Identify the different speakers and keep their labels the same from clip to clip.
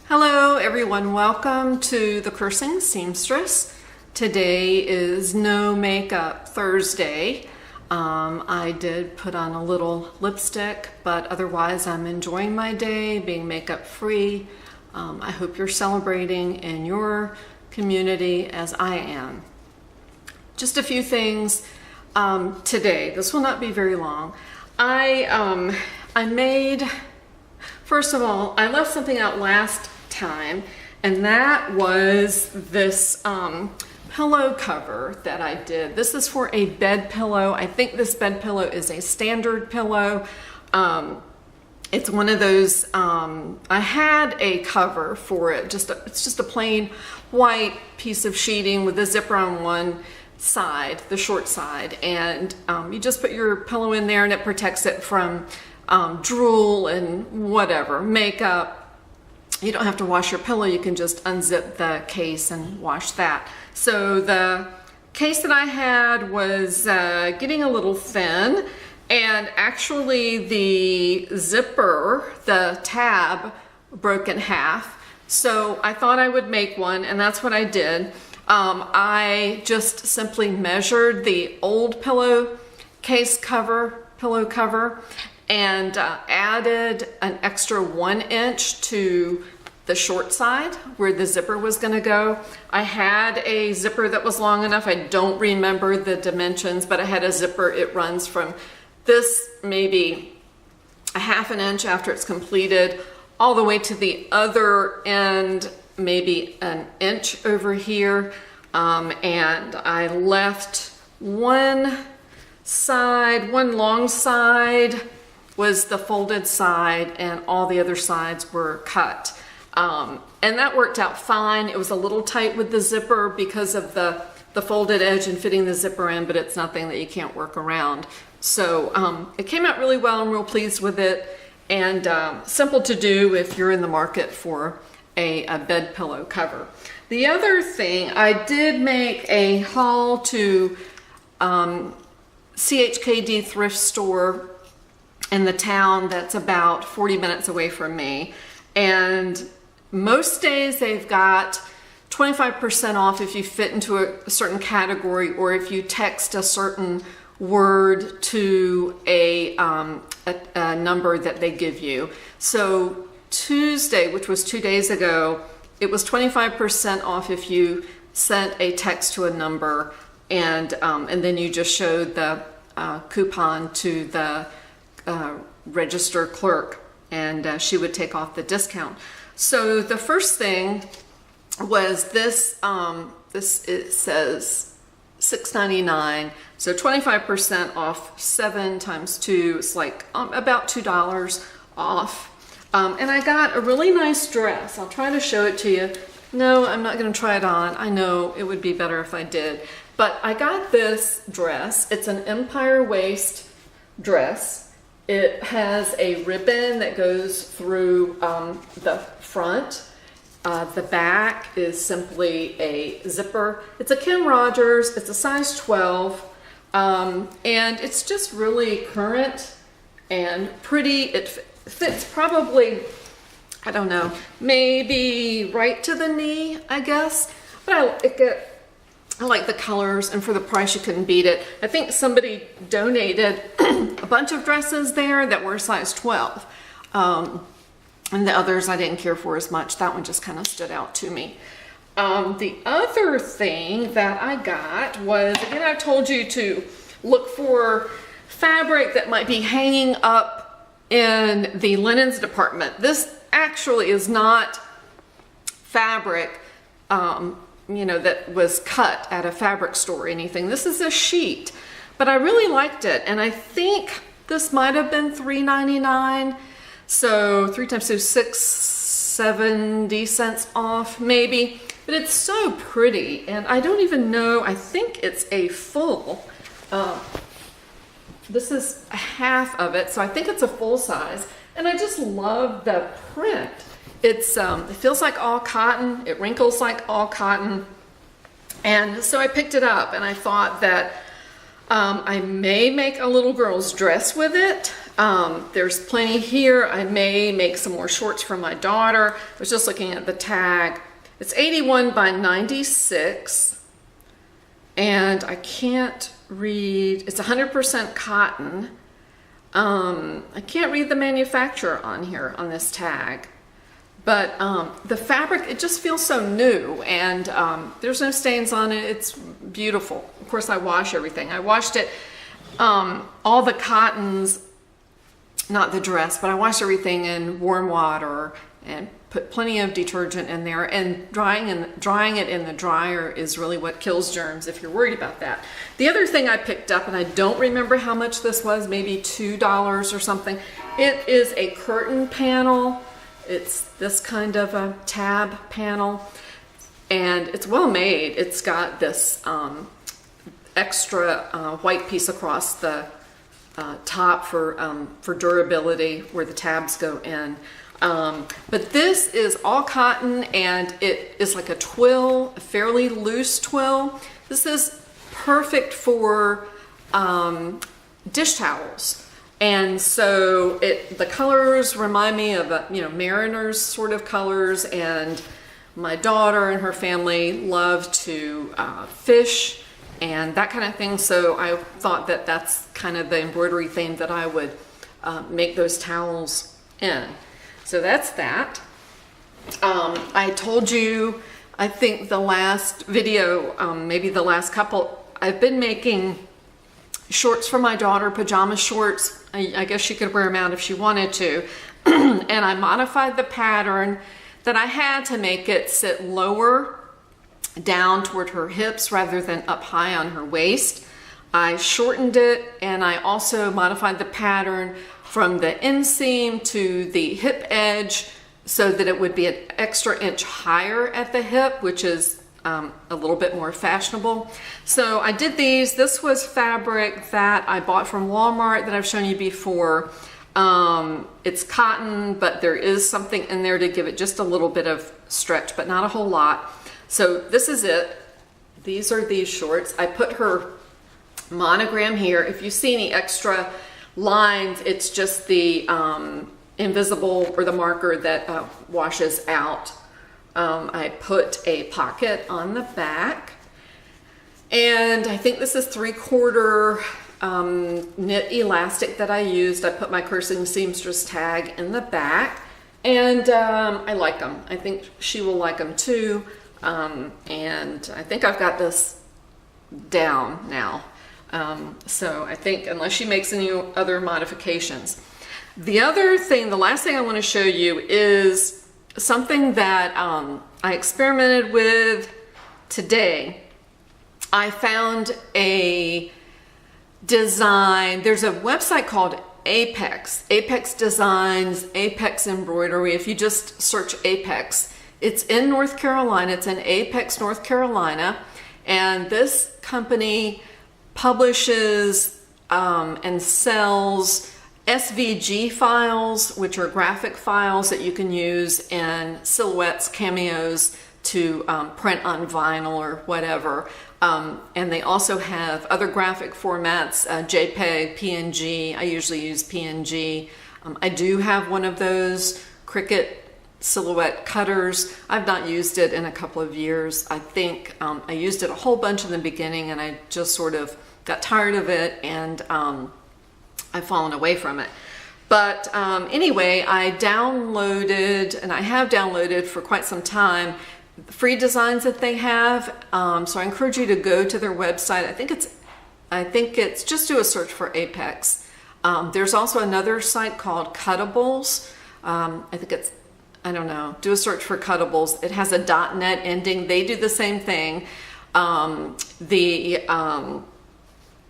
Speaker 1: Hello everyone, welcome to the Cursing Seamstress. Today is No Makeup Thursday. I did put on a little lipstick, but otherwise I'm enjoying my day, being makeup free. I hope you're celebrating in your community as I am. Just a few things today. This will not be very long. First of all, I left something out last time, and that was this pillow cover that I did. This is for a bed pillow. I think this bed pillow is a standard pillow. It's one of those, I had a cover for it. It's just a plain white piece of sheeting with a zipper on one side, the short side, and you just put your pillow in there and it protects it from drool and whatever, makeup. You don't have to wash your pillow, you can just unzip the case and wash that. So the case that I had was getting a little thin, and actually the zipper, the tab, broke in half. So I thought I would make one, and that's what I did. I just simply measured the old pillow cover, and added an extra 1 inch to the short side where the zipper was going to go. I had a zipper that was long enough. I don't remember the dimensions, but I had a zipper. It runs from this maybe a ½ inch after it's completed all the way to the other end, maybe 1 inch over here. And I left one long side was the folded side, and all the other sides were cut. And that worked out fine. It was a little tight with the zipper because of the folded edge and fitting the zipper in, but it's nothing that you can't work around. So it came out really well. I'm real pleased with it, and simple to do if you're in the market for a bed pillow cover. The other thing, I did make a haul to CHKD thrift store in the town that's about 40 minutes away from me, and most days they've got 25% off if you fit into a certain category, or if you text a certain word to a number that they give you. So Tuesday, which was 2 days ago, it was 25% off if you sent a text to a number, and then you just showed the coupon to the register clerk, and she would take off the discount. So the first thing was this. It says $6.99, so 25% off. 7 times 2 is like about $2 off. And I got a really nice dress. I'll try to show it to you. No, I'm not going to try it on. I know it would be better if I did. But I got this dress. It's an empire waist dress. It has a ribbon that goes through the front. The back is simply a zipper. It's a Kim Rogers. It's a size 12. And it's just really current and pretty. It fits probably, I don't know, maybe right to the knee, I guess. But I like the colors, and for the price you couldn't beat it. I think somebody donated a bunch of dresses there that were size 12. And the others I didn't care for as much. That one just kind of stood out to me. The other thing that I got was, again, I told you to look for fabric that might be hanging up in the linens department. This actually is not fabric that was cut at a fabric store or anything. This is a sheet, but I really liked it, and I think this might have been $3.99. So 3 times 2, 70 cents off maybe, but it's so pretty, and I don't even know, I think it's a full, this is a half of it, so I think it's a full size, and I just love the print. It feels like all cotton, it wrinkles like all cotton, and so I picked it up, and I thought that I may make a little girl's dress with it. There's plenty here. I may make some more shorts for my daughter. I was just looking at the tag. It's 81 by 96, and I can't read. It's 100% cotton. I can't read the manufacturer on here on this tag, but the fabric, it just feels so new, and there's no stains on it. It's beautiful. Of course, I wash everything. I washed it, all the cottons, not the dress, but I washed everything in warm water and put plenty of detergent in there, and drying it in the dryer is really what kills germs if you're worried about that. The other thing I picked up, and I don't remember how much this was, maybe $2 or something. It is a curtain panel. It's this kind of a tab panel, and it's well made. It's got this extra white piece across the top for durability where the tabs go in. But this is all cotton, and it is like a twill, a fairly loose twill. This is perfect for dish towels. And so the colors remind me of mariners sort of colors, and my daughter and her family love to fish and that kind of thing. So I thought that that's kind of the embroidery theme that I would make those towels in. So that's that. I told you, I think the last video, maybe the last couple, I've been making shorts for my daughter, pajama shorts. I guess she could wear them out if she wanted to. And I modified the pattern that I had to make it sit lower down toward her hips rather than up high on her waist. I shortened it, and I also modified the pattern from the inseam to the hip edge so that it would be an extra inch higher at the hip, which is a little bit more fashionable. So I did these. This was fabric that I bought from Walmart that I've shown you before. It's cotton, but there is something in there to give it just a little bit of stretch, but not a whole lot. So this is it. These are these shorts. I put her monogram here. If you see any extra lines, it's just the invisible or the marker that washes out. I put a pocket on the back, and I think this is 3/4 knit elastic that I used. I put my cursing seamstress tag in the back, and I like them. I think she will like them too, and I think I've got this down now. So I think, unless she makes any other modifications. The other thing, the last thing I want to show you is something that I experimented with today. I found a design. There's a website called Apex Designs, Apex Embroidery. If you just search Apex, it's in North Carolina. It's in Apex, North Carolina, and this company publishes and sells SVG files, which are graphic files that you can use in silhouettes, cameos, to print on vinyl or whatever. And they also have other graphic formats, JPEG, PNG. I usually use PNG. I do have one of those Cricut silhouette cutters. I've not used it in a couple of years. I think I used it a whole bunch in the beginning, and I just sort of got tired of it, and I've fallen away from it. But anyway, I downloaded, and I have downloaded for quite some time, the free designs that they have. So I encourage you to go to their website. I think it's just do a search for Apex. There's also another site called Cuttables. I don't know, do a search for Cuttables. It has a .net ending. They do the same thing.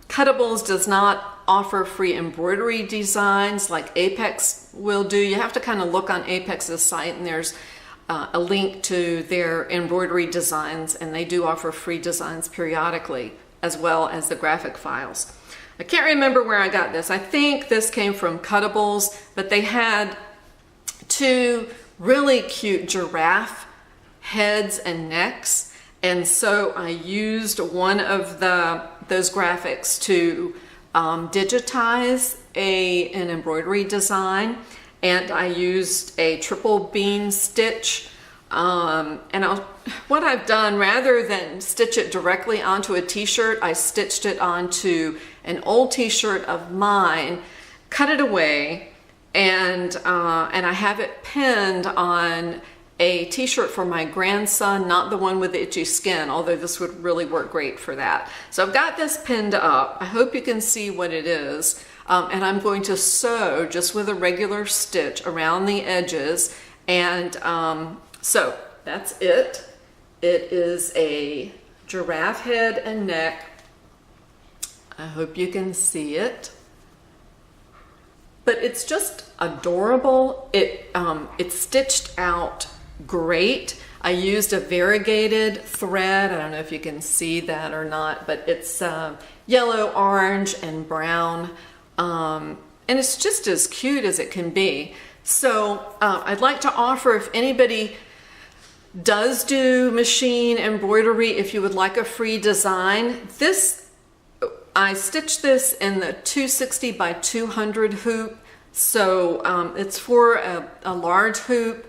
Speaker 1: Cuttables does not offer free embroidery designs like Apex will do. You have to kind of look on Apex's site, and there's a link to their embroidery designs, and they do offer free designs periodically, as well as the graphic files. I can't remember where I got this. I think this came from Cuttables, but they had two really cute giraffe heads and necks. And so I used one of the those graphics to digitize an embroidery design, and I used a triple beam stitch. What I've done, rather than stitch it directly onto a t-shirt, I stitched it onto an old t-shirt of mine, cut it away, and I have it pinned on a t-shirt for my grandson, not the one with the itchy skin, although this would really work great for that. So I've got this pinned up. I hope you can see what it is. And I'm going to sew just with a regular stitch around the edges. And so that's it. It is a giraffe head and neck. I hope you can see it. But it's just adorable. It's stitched out great. I used a variegated thread. I don't know if you can see that or not, but it's yellow, orange, and brown. And it's just as cute as it can be. So I'd like to offer, if anybody does do machine embroidery, if you would like a free design, I stitched this in the 260 by 200 hoop. So it's for a large hoop.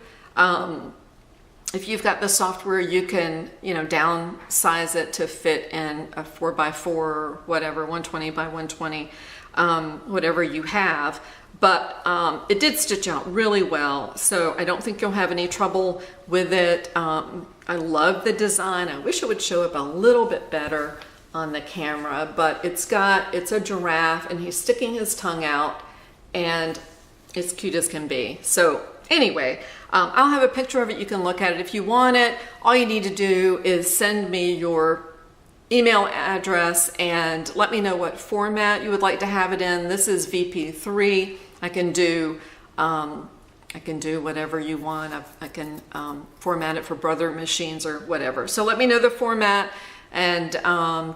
Speaker 1: If you've got the software, you can, downsize it to fit in a 4x4 or whatever, 120 by 120, whatever you have. But it did stitch out really well, so I don't think you'll have any trouble with it. I love the design. I wish it would show up a little bit better on the camera, but it's a giraffe, and he's sticking his tongue out, and it's cute as can be. So anyway, I'll have a picture of it. You can look at it if you want it. All you need to do is send me your email address and let me know what format you would like to have it in. This is VP3. I can do whatever you want. I can format it for brother machines or whatever. So let me know the format, and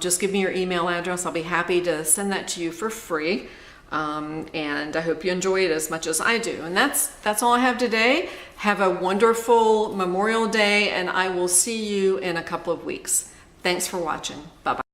Speaker 1: just give me your email address. I'll be happy to send that to you for free. And I hope you enjoy it as much as I do. And that's all I have today. Have a wonderful Memorial Day, and I will see you in a couple of weeks. Thanks for watching. Bye-bye.